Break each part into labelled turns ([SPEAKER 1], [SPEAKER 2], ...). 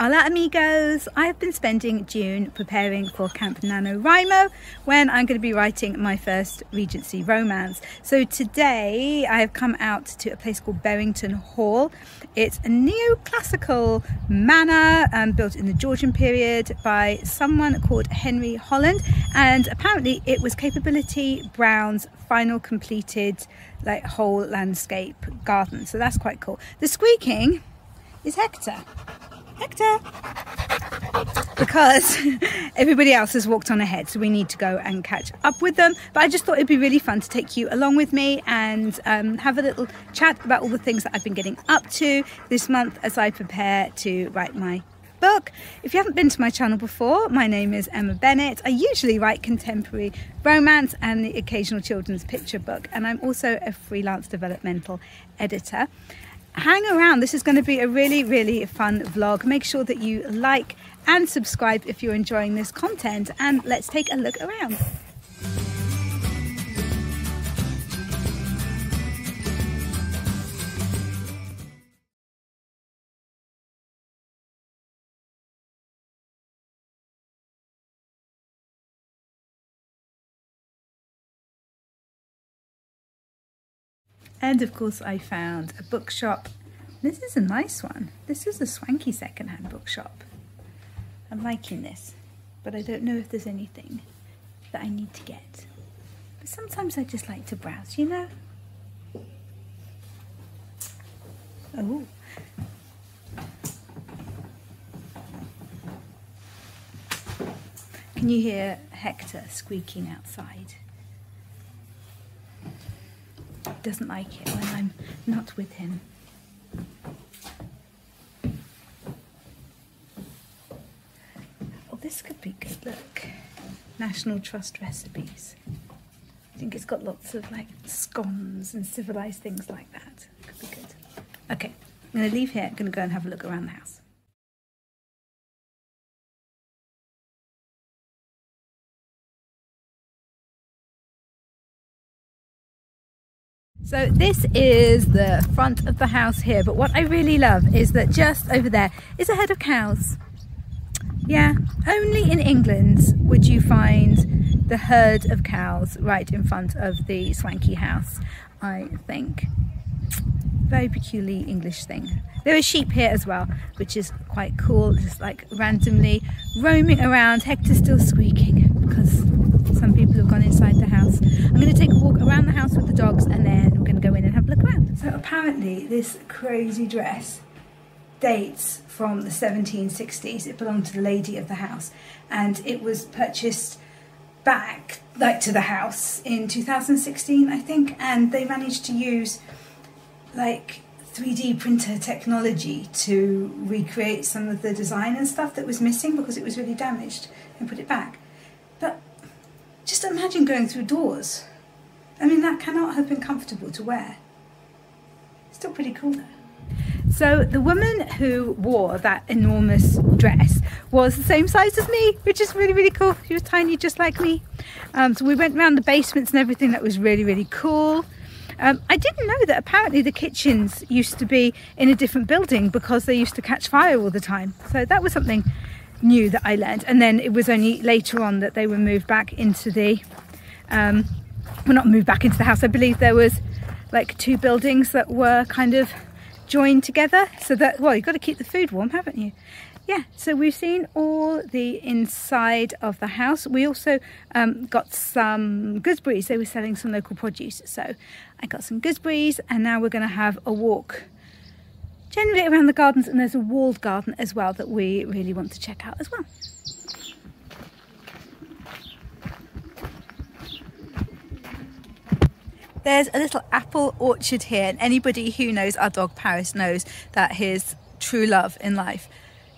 [SPEAKER 1] Hola amigos! I have been spending June preparing for Camp NaNoWriMo when I'm going to be writing my first Regency romance. So today I have come out to a place called Berrington Hall. It's a neoclassical manor built in the Georgian period by someone called Henry Holland, and apparently it was Capability Brown's final completed like whole landscape garden. So that's quite cool. The squeaking is Hector, because everybody else has walked on ahead, so we need to go and catch up with them. But I just thought it'd be really fun to take you along with me and have a little chat about all the things that I've been getting up to this month as I prepare to write my book. If you haven't been to my channel before, my name is Emma Bennet. I usually write contemporary romance and the occasional children's picture book, and I'm also a freelance developmental editor. Hang around, this is going to be a really fun vlog. Make sure that you like and subscribe if you're enjoying this content, and let's take a look around. And of course I found a bookshop. This is a nice one. This is a Swanky secondhand bookshop. I'm liking this, but I don't know if there's anything that I need to get. But sometimes I just like to browse, you know? Oh. Can you hear Hector squeaking outside? Doesn't like it when I'm not with him. Oh, this could be good. Look, National Trust recipes. I think it's got lots of like scones and civilized things like that. Could be good. Okay, I'm going to leave here. I'm going to go and have a look around the house. So this is the front of the house here, but what I really love is that just over there is a herd of cows. Yeah, only in England would you find the herd of cows right in front of the Swanky House, I think. Very peculiar English thing. There are sheep here as well, which is quite cool, just like randomly roaming around. Hector's still squeaking because some people have gone inside the house. I'm going to take a walk around the house with the dogs, and then we're going to go in and have a look around. So apparently this crazy dress dates from the 1760s. It belonged to the lady of the house, and it was purchased back like to the house in 2016, I think, and they managed to use like 3D printer technology to recreate some of the design and stuff that was missing because it was really damaged, and put it back. But just imagine going through doors. I mean, that cannot have been comfortable to wear. Still pretty cool though. So the woman who wore that enormous dress was the same size as me, which is really cool. She was tiny, just like me. So we went around the basements and everything. That was really cool. I didn't know that apparently the kitchens used to be in a different building because they used to catch fire all the time. So that was something new that I learned. And then it was only later on that they were moved back into the, well, not moved back into the house. I believe there was like two buildings that were kind of joined together, so that, well, you've got to keep the food warm, haven't you? Yeah, so we've seen all the inside of the house. We also got some gooseberries. They were selling some local produce, so I got some gooseberries, and now we're going to have a walk generally around the gardens, and there's a walled garden as well that we really want to check out as well. There's a little apple orchard here, and anybody who knows our dog Paris knows that his true love in life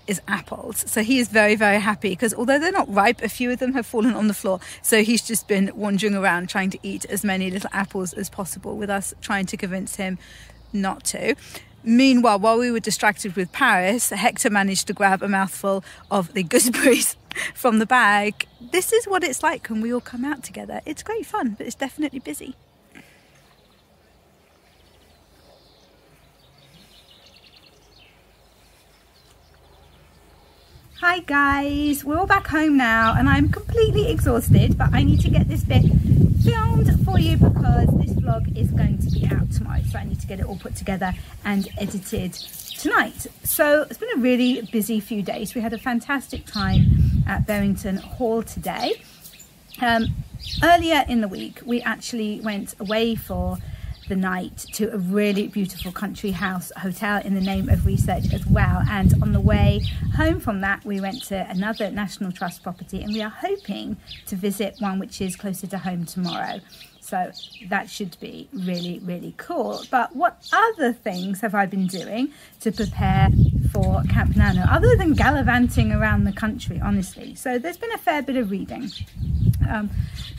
[SPEAKER 1] is apples. So he is very happy because although they're not ripe, a few of them have fallen on the floor. So he's just been wandering around trying to eat as many little apples as possible, with us trying to convince him not to. Meanwhile, while we were distracted with Paris, Hector managed to grab a mouthful of the gooseberries from the bag. This is what it's like when we all come out together. It's great fun, but it's definitely busy. Hi guys, we're all back home now and I'm completely exhausted, but I need to get this bit filmed for you because this vlog is going to be out tomorrow, so I need to get it all put together and edited tonight. So it's been a really busy few days. We had a fantastic time at Barrington Hall today. Earlier in the week we actually went away for the night to a really beautiful country house hotel in the name of research as well, and on the way home from that we went to another National Trust property, and we are hoping to visit one which is closer to home tomorrow, so that should be really cool. But what other things have I been doing to prepare for Camp Nano other than gallivanting around the country, honestly? So there's been a fair bit of reading.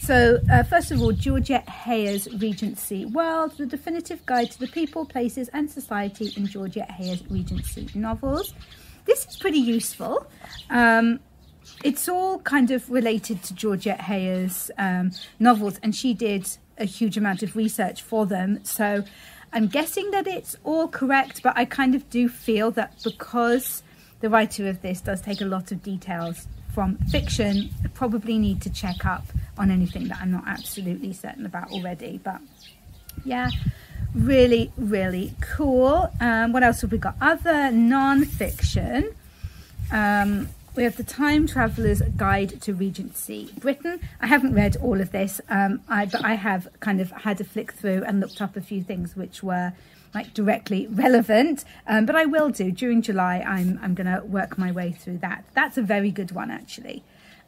[SPEAKER 1] First of all, Georgette Heyer's Regency World, the definitive guide to the people, places and society in Georgette Heyer's Regency novels. This is pretty useful. It's all kind of related to Georgette Heyer's novels, and she did a huge amount of research for them. So I'm guessing that it's all correct, but I kind of do feel that because the writer of this does take a lot of details from fiction, I probably need to check up on anything that I'm not absolutely certain about already. But yeah, really cool. What else have we got? Other non-fiction. We have the Time Traveller's Guide to Regency Britain. I haven't read all of this, but I have kind of had a flick through and looked up a few things which were like directly relevant, but I will do during July. I'm gonna work my way through that. That's a very good one actually.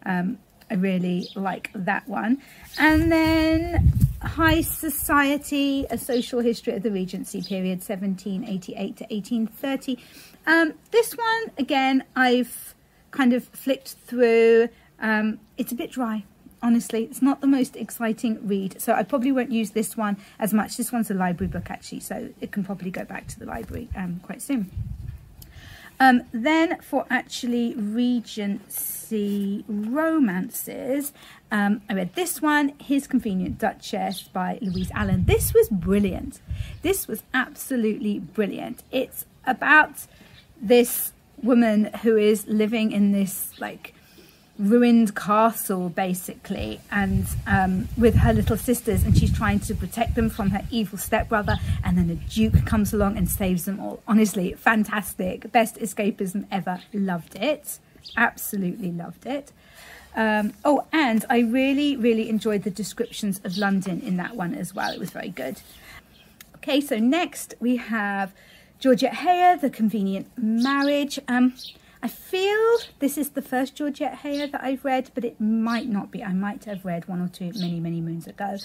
[SPEAKER 1] I really like that one. And then High Society, A Social History of the Regency Period 1788 to 1830. This one again I've kind of flicked through. It's a bit dry, honestly. It's not the most exciting read, so I probably won't use this one as much. This one's a library book actually, so it can probably go back to the library quite soon. Then for actually Regency romances, I read this one, His Convenient Duchess by Louise Allen. This was brilliant. This was absolutely brilliant. It's about this woman who is living in this like ruined castle basically, and with her little sisters, and she's trying to protect them from her evil stepbrother, and then a duke comes along and saves them all. Honestly, fantastic. Best escapism ever. Loved it. Absolutely loved it. Oh, and I really enjoyed the descriptions of London in that one as well. It was very good. Okay, so next we have Georgette Heyer, The Convenient Marriage. I feel this is the first Georgette Heyer that I've read, but it might not be. I might have read one or two many moons ago.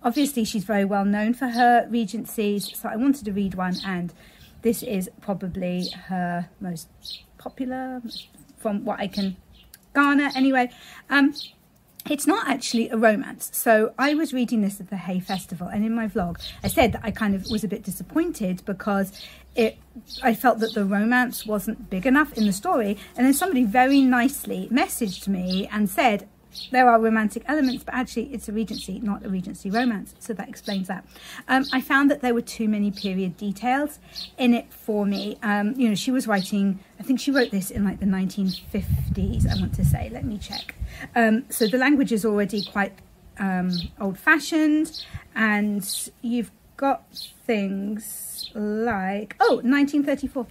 [SPEAKER 1] Obviously, she's very well known for her Regencies, so I wanted to read one, and this is probably her most popular, from what I can garner anyway. It's not actually a romance. So I was reading this at the Hay Festival, and in my vlog I said that I kind of was a bit disappointed because I felt that the romance wasn't big enough in the story, and then somebody very nicely messaged me and said there are romantic elements, but actually it's a Regency, not a Regency romance, so that explains that. I found that there were too many period details in it for me. You know, she was writing, I think she wrote this in like the 1950s, I want to say. Let me check. So the language is already quite old-fashioned, and you've got things like, oh, 1934.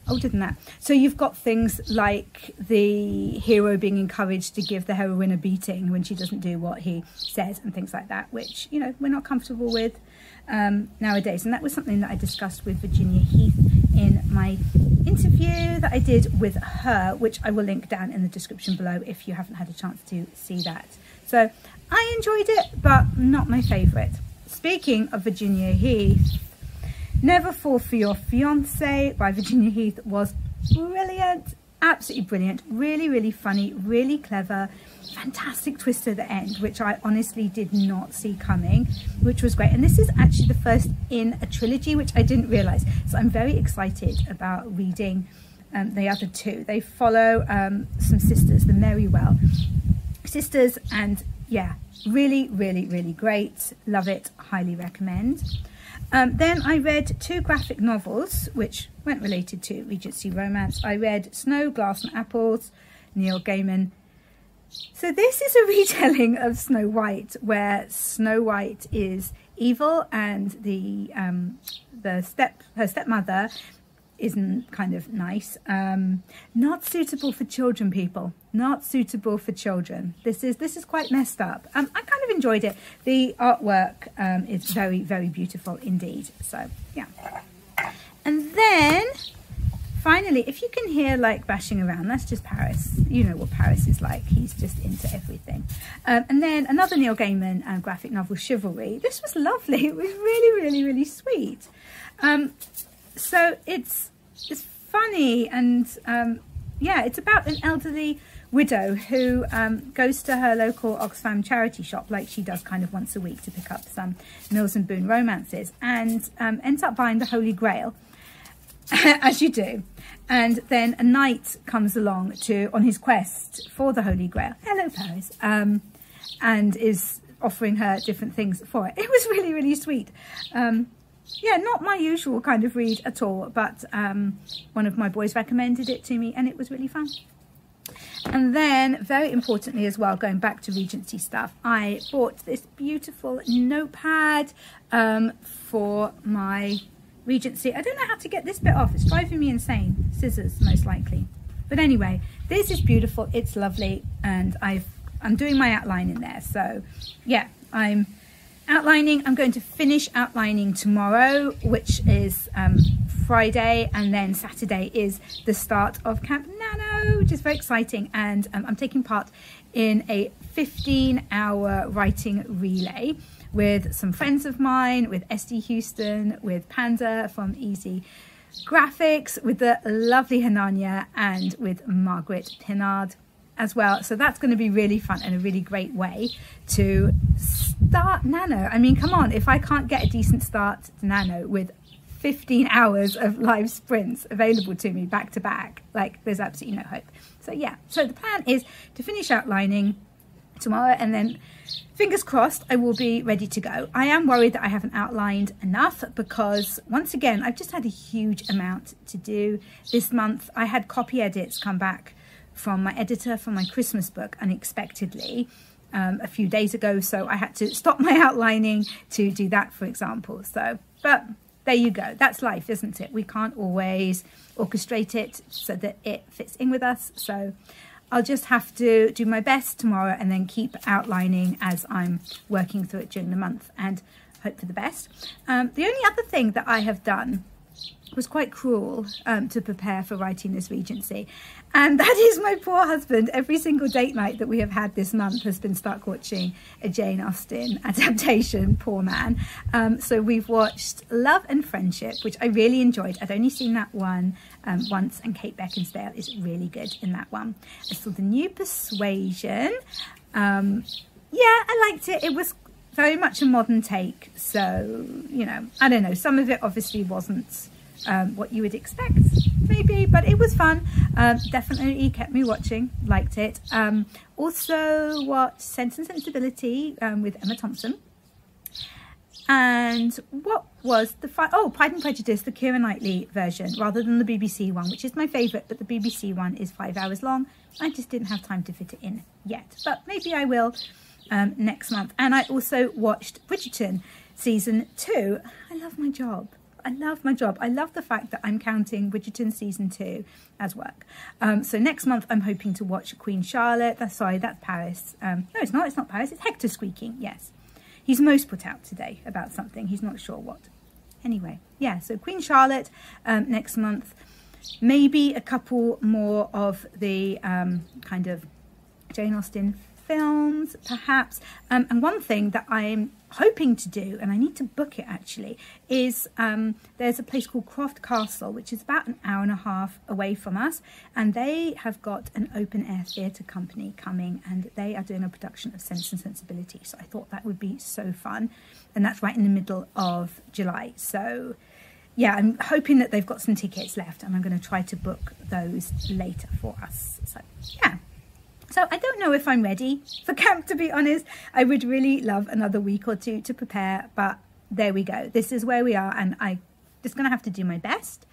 [SPEAKER 1] Older than that. So you've got things like the hero being encouraged to give the heroine a beating when she doesn't do what he says, and things like that, which, you know, we're not comfortable with nowadays. And that was something that I discussed with Virginia Heath in my interview that I did with her, which I will link down in the description below if you haven't had a chance to see that. So I enjoyed it, but not my favourite. Speaking of Virginia Heath, Never Fall for Your Fiancé by Virginia Heath was brilliant, absolutely brilliant, really funny, really clever, fantastic twist at the end, which I honestly did not see coming, which was great. And this is actually the first in a trilogy, which I didn't realise, so I'm very excited about reading the other two. They follow some sisters, the Merrywell sisters, and yeah, really great. Love it, highly recommend. Then I read 2 graphic novels, which weren't related to Regency romance. I read Snow, Glass and Apples, Neil Gaiman. So this is a retelling of Snow White, where Snow White is evil and her stepmother isn't kind of nice. Not suitable for children, people. Not suitable for children. This is quite messed up. I kind of enjoyed it. The artwork is very, very beautiful indeed. So yeah. And then finally, if you can hear like bashing around, that's just Paris. You know what Paris is like. He's just into everything. And then another Neil Gaiman graphic novel, Chivalry. This was lovely. It was really, really, really sweet. So it's funny, and yeah, it's about an elderly widow who goes to her local Oxfam charity shop, like she does kind of once a week, to pick up some Mills and Boon romances, and ends up buying the Holy Grail, as you do. And then a knight comes along on his quest for the Holy Grail. Hello, Paris. And is offering her different things for it. It was really, really sweet. Yeah, not my usual kind of read at all, but one of my boys recommended it to me and it was really fun. And then, very importantly as well, going back to Regency stuff, I bought this beautiful notepad for my Regency. I don't know how to get this bit off. It's driving me insane. Scissors, most likely. But anyway, this is beautiful. It's lovely. And I'm doing my outline in there. So, yeah, I'm outlining. I'm going to finish outlining tomorrow, which is Friday, and then Saturday is the start of Camp NaNo, which is very exciting. And I'm taking part in a 15-hour writing relay with some friends of mine, with SD Houston, with Panda from Easy Graphics, with the lovely Hanania, and with Margaret Pinard as well. So that's going to be really fun and a really great way to start Nano. I mean, come on, if I can't get a decent start to Nano with 15 hours of live sprints available to me back to back, like, there's absolutely no hope. So yeah, so the plan is to finish outlining tomorrow, and then fingers crossed I will be ready to go. I am worried that I haven't outlined enough because, once again, I've just had a huge amount to do this month. I had copy edits come back from my editor for my Christmas book unexpectedly a few days ago, so I had to stop my outlining to do that, for example. So, but there you go. That's life, isn't it? We can't always orchestrate it so that it fits in with us. So I'll just have to do my best tomorrow and then keep outlining as I'm working through it during the month and hope for the best. The only other thing that I have done was quite cruel to prepare for writing this Regency, and that is my poor husband. Every single date night that we have had this month has been stuck watching a Jane Austen adaptation, poor man. So we've watched Love and Friendship, which I really enjoyed. I'd only seen that one once, and Kate Beckinsale is really good in that one. I saw the new Persuasion. Yeah, I liked it. It was very much a modern take, so, you know, I don't know, some of it obviously wasn't what you would expect, maybe, but it was fun. Definitely kept me watching, liked it. Also watched Sense and Sensibility with Emma Thompson. And what was the Pride and Prejudice, the Keira Knightley version, rather than the BBC one, which is my favourite, but the BBC one is 5 hours long. I just didn't have time to fit it in yet, but maybe I will next month. And I also watched Bridgerton season 2. I love my job. I love my job. I love the fact that I'm counting Bridgerton season 2 as work. So next month I'm hoping to watch Queen Charlotte. Sorry, that's Paris. No, it's not. It's not Paris. It's Hector squeaking. Yes. He's most put out today about something. He's not sure what. Anyway, yeah, so Queen Charlotte next month. Maybe a couple more of the kind of Jane Austen films, perhaps. And one thing that I'm hoping to do, and I need to book it actually, is there's a place called Croft Castle, which is about an hour and a half away from us, and they have got an open air theatre company coming, and they are doing a production of Sense and Sensibility. So I thought that would be so fun, and that's right in the middle of July. So yeah, I'm hoping that they've got some tickets left, and I'm going to try to book those later for us. So yeah. So I don't know if I'm ready for camp, to be honest. I would really love another week or two to prepare, but there we go. This is where we are, and I'm just going to have to do my best.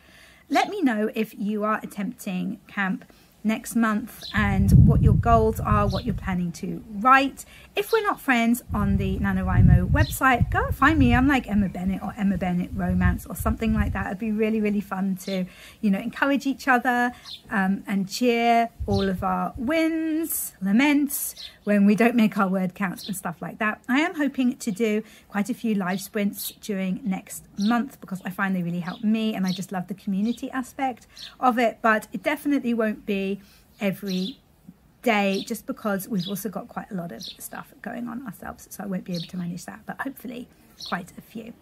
[SPEAKER 1] Let me know if you are attempting camp next month and what your goals are, what you're planning to write. If we're not friends on the NaNoWriMo website, go and find me. I'm like Emma Bennet or Emma Bennet Romance or something like that. It'd be really, really fun to, you know, encourage each other and cheer all of our wins, laments when we don't make our word counts and stuff like that. I am hoping to do quite a few live sprints during next month because I find they really help me, and I just love the community aspect of it. But it definitely won't be every day, just because we've also got quite a lot of stuff going on ourselves, so I won't be able to manage that, but hopefully quite a few.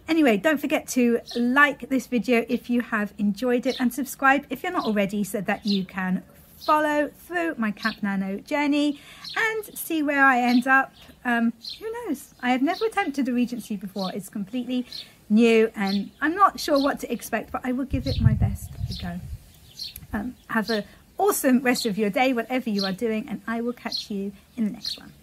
[SPEAKER 1] Anyway, don't forget to like this video if you have enjoyed it, and subscribe if you're not already, so that you can follow through my Camp Nano journey and see where I end up. Who knows? I have never attempted a Regency before. It's completely new and I'm not sure what to expect, but I will give it my best to go. Have an awesome rest of your day, whatever you are doing, and I will catch you in the next one.